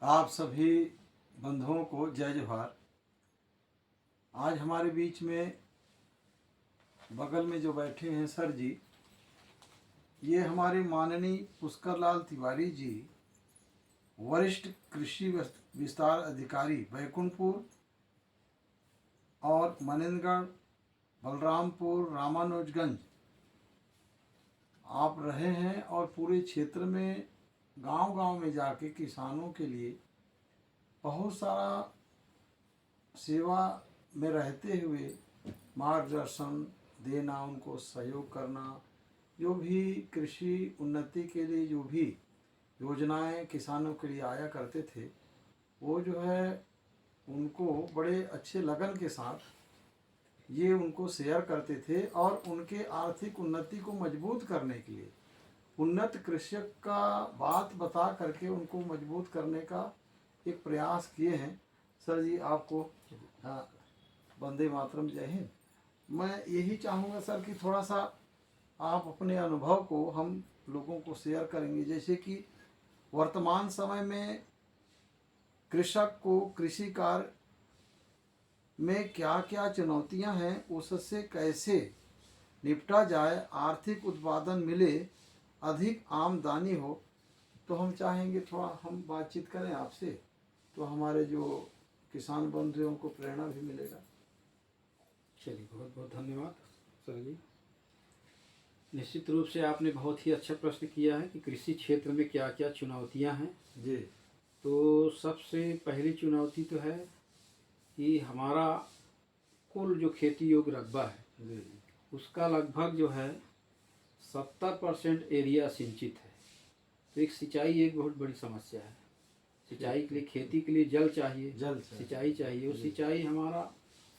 आप सभी बंधुओं को जय जोहार। आज हमारे बीच में बगल में जो बैठे हैं सर जी, ये हमारे माननीय पुष्कर लाल तिवारी जी, वरिष्ठ कृषि विस्तार अधिकारी बैकुंठपुर और मनेंद्रगढ़, बलरामपुर, रामानुजगंज आप रहे हैं और पूरे क्षेत्र में गांव-गांव में जाके किसानों के लिए बहुत सारा सेवा में रहते हुए मार्गदर्शन देना, उनको सहयोग करना, जो भी कृषि उन्नति के लिए जो भी योजनाएं किसानों के लिए आया करते थे, वो जो है उनको बड़े अच्छे लगन के साथ ये उनको शेयर करते थे और उनके आर्थिक उन्नति को मजबूत करने के लिए उन्नत कृषक का बात बता करके उनको मजबूत करने का एक प्रयास किए हैं। सर जी आपको हाँ, वंदे मातरम, जय हिंद। मैं यही चाहूँगा सर कि थोड़ा सा आप अपने अनुभव को हम लोगों को शेयर करेंगे, जैसे कि वर्तमान समय में कृषक को कृषि कार्य में क्या क्या चुनौतियां हैं, उससे कैसे निपटा जाए, आर्थिक उत्पादन मिले, अधिक आमदनी हो। तो हम चाहेंगे थोड़ा हम बातचीत करें आपसे, तो हमारे जो किसान बंधुओं को प्रेरणा भी मिलेगा। चलिए, बहुत बहुत धन्यवाद सर जी। निश्चित रूप से आपने बहुत ही अच्छा प्रश्न किया है कि कृषि क्षेत्र में क्या क्या चुनौतियां हैं। जी। तो सबसे पहली चुनौती तो है कि हमारा कुल जो खेती योग्य रकबा है जी। उसका लगभग जो है 70% एरिया सिंचित है। तो एक सिंचाई एक बहुत बड़ी समस्या है। सिंचाई के लिए, खेती के लिए जल चाहिए, सिंचाई चाहिए। और सिंचाई हमारा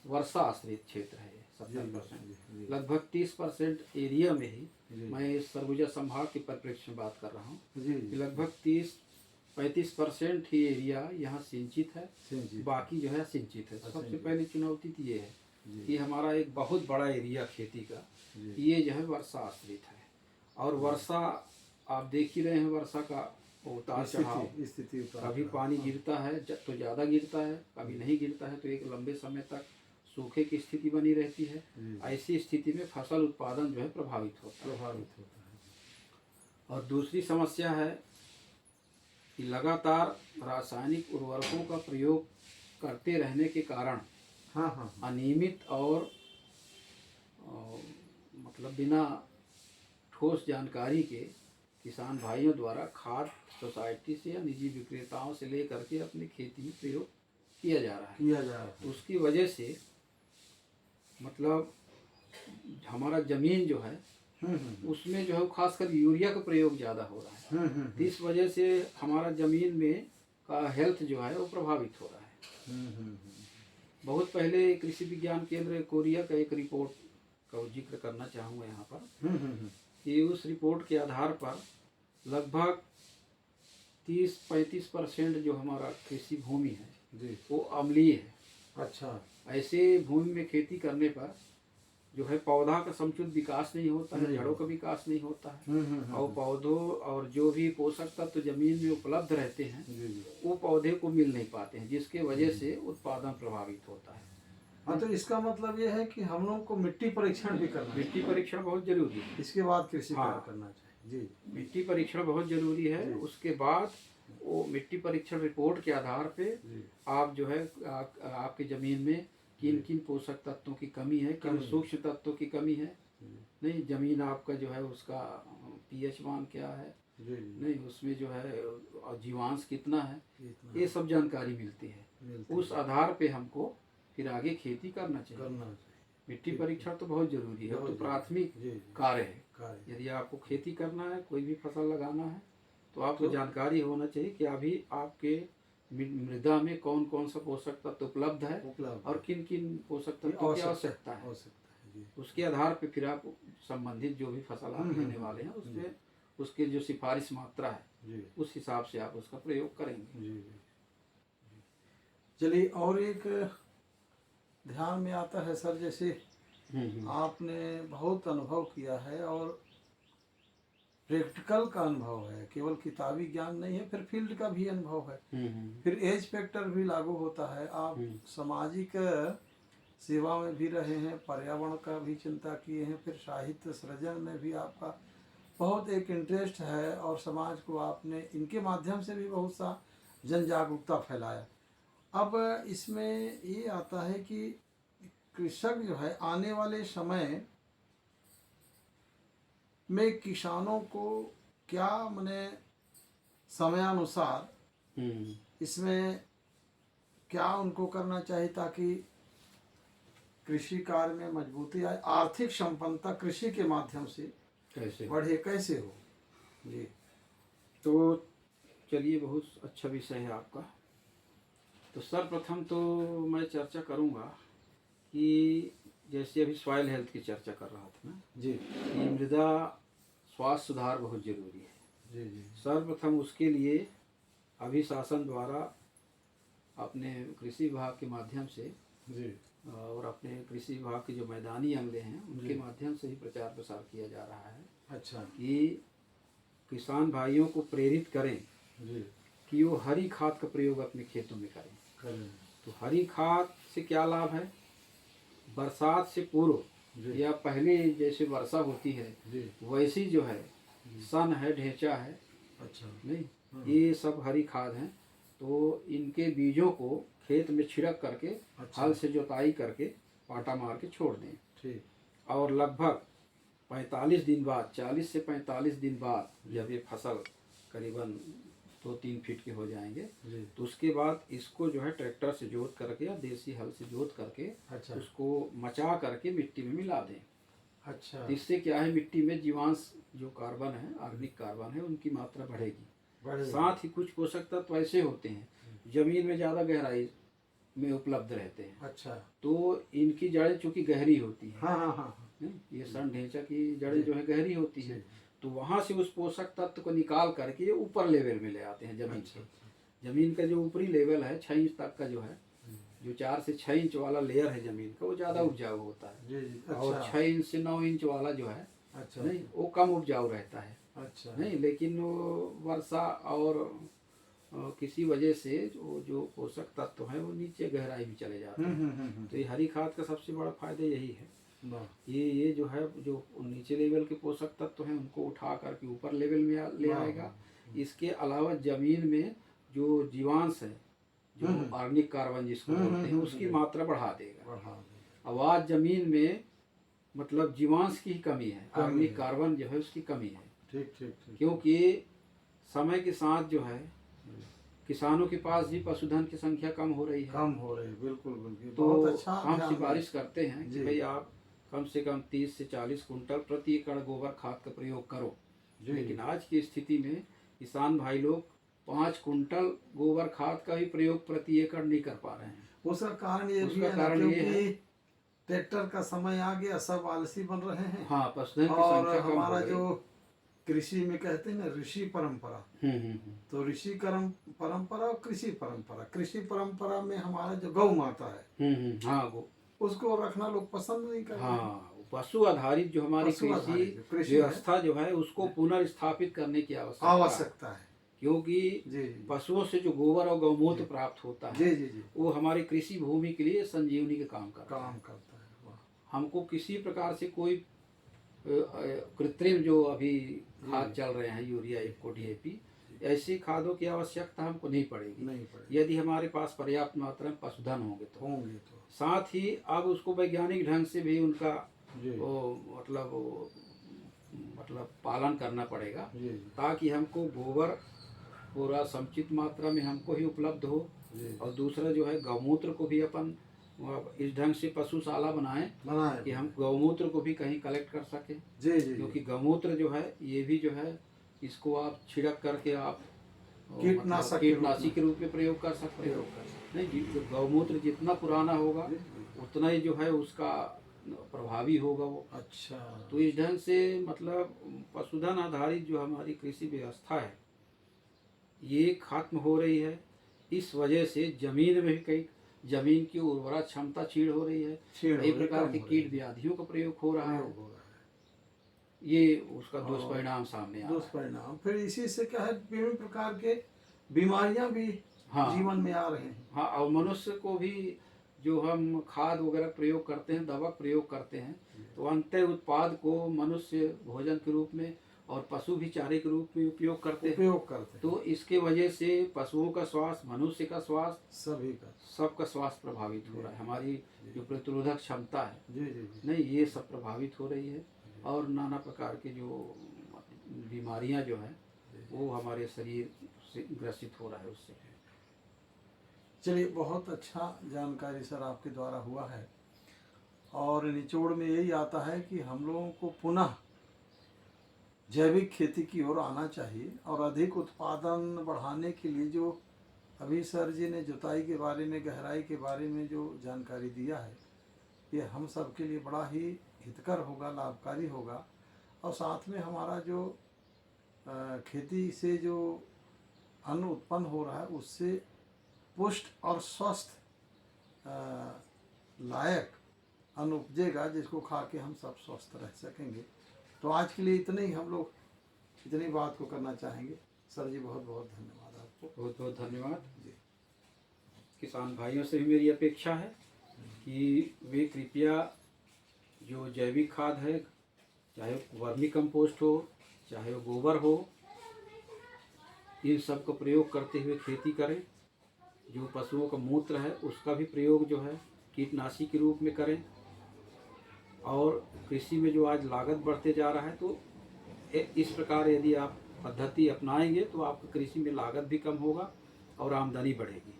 वर्षा आश्रित क्षेत्र है 70%। लगभग 30% एरिया में ही मैं इस सरगुजा संभाग के परिप्रेक्ष्य में बात कर रहा हूँ कि लगभग 30-35% ही एरिया यहाँ सिंचित है, बाकी जो है असिंचित है। सबसे पहली चुनौती तो ये है कि हमारा एक बहुत बड़ा एरिया खेती का ये जो है वर्षा आश्रित है। और वर्षा आप देख ही रहे हैं, वर्षा का उतार चढ़ाव स्थिति, कभी पानी गिरता है तो ज़्यादा गिरता है, कभी नहीं गिरता है तो एक लंबे समय तक सूखे की स्थिति बनी रहती है। ऐसी स्थिति में फसल उत्पादन जो है प्रभावित होता है। और दूसरी समस्या है कि लगातार रासायनिक उर्वरकों का प्रयोग करते रहने के कारण अनियमित और मतलब बिना ठोस जानकारी के किसान भाइयों द्वारा खाद सोसाइटी से या निजी विक्रेताओं से लेकर के अपनी खेती में प्रयोग किया जा रहा है। उसकी वजह से मतलब हमारा ज़मीन जो है उसमें जो है खासकर यूरिया का प्रयोग ज़्यादा हो रहा है। इस वजह से हमारा ज़मीन में का हेल्थ जो है वो प्रभावित हो रहा है। बहुत पहले कृषि विज्ञान केंद्र कोरिया का एक रिपोर्ट का जिक्र करना चाहूँगा यहाँ पर कि उस रिपोर्ट के आधार पर लगभग 30-35% जो हमारा कृषि भूमि है वो अम्लीय है। अच्छा। ऐसे भूमि में खेती करने पर जो है पौधा का समुचित विकास नहीं होता है, जड़ों का विकास नहीं होता है। और पौधों और जो भी पोषक तत्व जमीन में उपलब्ध रहते हैं वो पौधे को मिल नहीं पाते हैं, जिसके वजह से उत्पादन प्रभावित होता है। हाँ, तो इसका मतलब ये है कि हम लोग को मिट्टी परीक्षण भी करना है। मिट्टी परीक्षण बहुत जरूरी है, इसके बाद कृषि कार्य करना चाहिए। जी, मिट्टी परीक्षण बहुत जरूरी है। उसके बाद वो मिट्टी परीक्षण रिपोर्ट के आधार पे आप जो है आपकी ज़मीन में किन किन पोषक तत्वों की कमी है, किन सूक्ष्म तत्वों की कमी है, नहीं ज़मीन आपका जो है उसका पीएच मान क्या है, नहीं उसमें जो है जीवांश कितना है, ये सब जानकारी मिलती है। उस आधार पे हमको फिर आगे खेती करना चाहिए। मिट्टी परीक्षण तो बहुत जरूरी है, तो प्राथमिक कार्य है। यदि आपको खेती करना है, कोई भी फसल लगाना है, तो आपको जानकारी होना चाहिए कि अभी आपके मृदा में कौन कौन सा पोषक तत्व उपलब्ध है और किन किन पोषक तत्वों की आवश्यकता है। उसके आधार पर फिर आप संबंधित जो भी फसल आप लेने वाले हैं उसमें उसके जो सिफारिश मात्रा है उस हिसाब से आप उसका प्रयोग करेंगे। चलिए, और एक ध्यान में आता है सर, जैसे आपने बहुत अनुभव किया है और प्रैक्टिकल का अनुभव है, केवल किताबी ज्ञान नहीं है, फिर फील्ड का भी अनुभव है, फिर एज फैक्टर भी लागू होता है। आप सामाजिक सेवा में भी रहे हैं, पर्यावरण का भी चिंता किए हैं, फिर साहित्य सृजन में भी आपका बहुत एक इंटरेस्ट है और समाज को आपने इनके माध्यम से भी बहुत सा जन जागरूकता फैलाया। अब इसमें ये आता है कि कृषक जो है आने वाले समय में किसानों को क्या माने समयानुसार इसमें क्या उनको करना चाहिए ताकि कृषि कार्य में मजबूती आए, आर्थिक संपन्नता कृषि के माध्यम से कैसे बढ़े, कैसे हो जी। तो चलिए, बहुत अच्छा विषय है आपका। तो सर्वप्रथम तो मैं चर्चा करूंगा कि जैसे अभी सॉइल हेल्थ की चर्चा कर रहा था ना जी, कि मृदा स्वास्थ्य सुधार बहुत जरूरी है। जी जी सर्वप्रथम उसके लिए अभी शासन द्वारा अपने कृषि विभाग के माध्यम से जी और अपने कृषि विभाग के जो मैदानी अमले हैं उनके माध्यम से ही प्रचार प्रसार किया जा रहा है अच्छा कि किसान भाइयों को प्रेरित करें जी कि वो हरी खाद का प्रयोग अपने खेतों में करें। करें तो हरी खाद से क्या लाभ है? बरसात से पूर्व या पहले जैसे वर्षा होती है जी वैसी जो है सन है, ढेंचा है, अच्छा नहीं, ये सब हरी खाद हैं। तो इनके बीजों को खेत में छिड़क करके अच्छा। हल से जुताई करके पाटा मार के छोड़ दें ठीक और लगभग 45 दिन बाद, 40 से 45 दिन बाद जब ये फसल करीबन 2-3 फीट के हो जाएंगे जी तो उसके बाद इसको जो है ट्रैक्टर से जोत करके या देसी हल से जोत करके अच्छा उसको मचा करके मिट्टी में मिला दें। अच्छा तो इससे क्या है, मिट्टी में जीवांश जो कार्बन है, ऑर्गेनिक कार्बन है, उनकी मात्रा बढ़ेगी। बढ़ेगा। साथ ही कुछ पोषक तत्व ऐसे होते हैं जमीन में ज़्यादा गहराई में उपलब्ध रहते हैं, अच्छा तो इनकी जड़ें चूंकि गहरी होती हैं, हाँ हाँ हाँ ये सन ढेंचा की जड़ें जो है गहरी होती जी। हैं, तो वहाँ से उस पोषक तत्व को निकाल करके ये ऊपर लेवल में ले आते हैं जमीन अच्छा, के। जमीन का जो ऊपरी लेवल है 6 इंच तक का जो है, जो 4 से 6 इंच वाला लेयर है जमीन का, वो ज़्यादा उपजाऊ होता है। जी जी और अच्छा 6 इंच से 9 इंच वाला जो है अच्छा नहीं, वो कम उपजाऊ रहता है। अच्छा नहीं, लेकिन वो वर्षा और किसी वजह से जो पोषक तत्व है वो नीचे गहराई में चले जाते हैं। तो ये हरी खाद का सबसे बड़ा फायदा यही है, ये जो है जो नीचे लेवल के पोषक तत्व हैं उनको उठा करके ऊपर लेवल में ले आएगा। इसके अलावा जमीन में जो जीवांश है, जो ऑर्गेनिक कार्बन जिसको बोलते हैं, उसकी मात्रा बढ़ा देगा। अब आज जमीन में मतलब जीवांश की ही कमी है, ऑर्गेनिक कार्बन जो है उसकी कमी है। ठीक ठीक ठीक क्योंकि समय के साथ जो है किसानों के पास भी पशुधन की संख्या कम हो रही है, कम हो रही है, बिल्कुल बिल्कुल। तो बहुत अच्छा हम ध्यान सिफारिश करते हैं जी। कि भाई आप कम से कम 30 से 40 कुंटल प्रति एकड़ गोबर खाद का प्रयोग करो। जी। लेकिन आज की स्थिति में किसान भाई लोग 5 कुंटल गोबर खाद का भी प्रयोग प्रति एकड़ नहीं कर पा रहे हैं। उसका कारण ये भी उसका है ना, कारण ये है क्योंकि ट्रैक्टर का समय आ गया, सब आलसी बन रहे हैं। हाँ, पशुधन की और संख्या कम हो हमारा गई। जो कृषि में कहते हैं ना ऋषि परंपरा, तो ऋषि परंपरा और कृषि परंपरा, कृषि परंपरा में हमारा जो गौ माता है हाँ, वो उसको रखना लोग पसंद नहीं करते। हाँ, पशु आधारित जो हमारी पशु आधारित जो कृषि व्यवस्था जो है उसको पुनर्स्थापित करने की आवश्यकता है, क्योंकि जी पशुओं से जो गोबर और गौमूत्र प्राप्त होता है जी जी जी वो हमारी कृषि भूमि के लिए संजीवनी का काम करता है। काम करता है। वाह। हमको किसी प्रकार से कोई कृत्रिम जो अभी खाद चल रहे हैं, यूरिया, इफ्को, डीएपी, ऐसी खादों की आवश्यकता हमको नहीं पड़ेगी, नहीं पड़ेगी। यदि हमारे पास पर्याप्त मात्रा में पशुधन होंगे तो। तो साथ ही अब उसको वैज्ञानिक ढंग से भी उनका जी मतलब पालन करना पड़ेगा, जी ताकि हमको गोबर पूरा समुचित मात्रा में हमको ही उपलब्ध हो। जी और दूसरा जो है गौमूत्र को भी अपन इस ढंग से पशुशाला बनाएं कि हम गौमूत्र को भी कहीं कलेक्ट कर सकें। जी जी क्योंकि गौमूत्र जो है ये भी जो है इसको आप छिड़क करके आप कीटनाशी के रूप में प्रयोग कर सकते हो। नहीं, गौमूत्र जितना पुराना होगा उतना ही जो है उसका प्रभावी होगा वो। अच्छा। तो इस ढंग से मतलब पशुधन आधारित जो हमारी कृषि व्यवस्था है ये खत्म हो रही है। इस वजह से जमीन में भी कई जमीन की उर्वरा क्षमता क्षीण हो रही है, कई प्रकार के कीट व्याधियों का प्रयोग हो रहा है। ये उसका दुष्परिणाम सामने आ रहा है। दुष्परिणाम फिर इसी से क्या है, विभिन्न प्रकार के बीमारियां भी हाँ। जीवन में आ रहे हैं। हाँ, और मनुष्य को भी जो हम खाद वगैरह प्रयोग करते हैं, दवा प्रयोग करते हैं, तो अंतः उत्पाद को मनुष्य भोजन के रूप में और पशु भी चारे के रूप में उपयोग करते हैं। तो इसके वजह से पशुओं का स्वास्थ्य, मनुष्य का स्वास्थ्य, सभी का, सबका स्वास्थ्य प्रभावित हो रहा है। हमारी जो प्रतिरोधक क्षमता है, जी जी जी, नहीं, ये सब प्रभावित हो रही है। और नाना प्रकार की जो बीमारियां जो है वो हमारे शरीर से ग्रसित हो रहा है उससे। चलिए, बहुत अच्छा जानकारी सर आपके द्वारा हुआ है। और निचोड़ में यही आता है कि हम लोगों को पुनः जैविक खेती की ओर आना चाहिए और अधिक उत्पादन बढ़ाने के लिए जो अभी सर जी ने जुताई के बारे में, गहराई के बारे में जो जानकारी दिया है, ये हम सब के लिए बड़ा ही हितकर होगा, लाभकारी होगा। और साथ में हमारा जो खेती से जो अन्न उत्पन्न हो रहा है उससे पुष्ट और स्वस्थ लायक अन्न उपजेगा, जिसको खा के हम सब स्वस्थ रह सकेंगे। तो आज के लिए इतने ही हम लोग इतनी बात को करना चाहेंगे। सर जी बहुत बहुत धन्यवाद आपको। बहुत बहुत धन्यवाद जी। किसान भाइयों से भी मेरी अपेक्षा है कि वे कृपया जो जैविक खाद है, चाहे वर्मी कंपोस्ट हो, चाहे वो गोबर हो, इन सब का प्रयोग करते हुए खेती करें। जो पशुओं का मूत्र है उसका भी प्रयोग जो है कीटनाशी के रूप में करें। और कृषि में जो आज लागत बढ़ते जा रहा है, तो इस प्रकार यदि आप पद्धति अपनाएंगे तो आपकी कृषि में लागत भी कम होगा और आमदनी बढ़ेगी।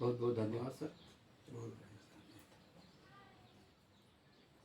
बहुत बहुत धन्यवाद सर।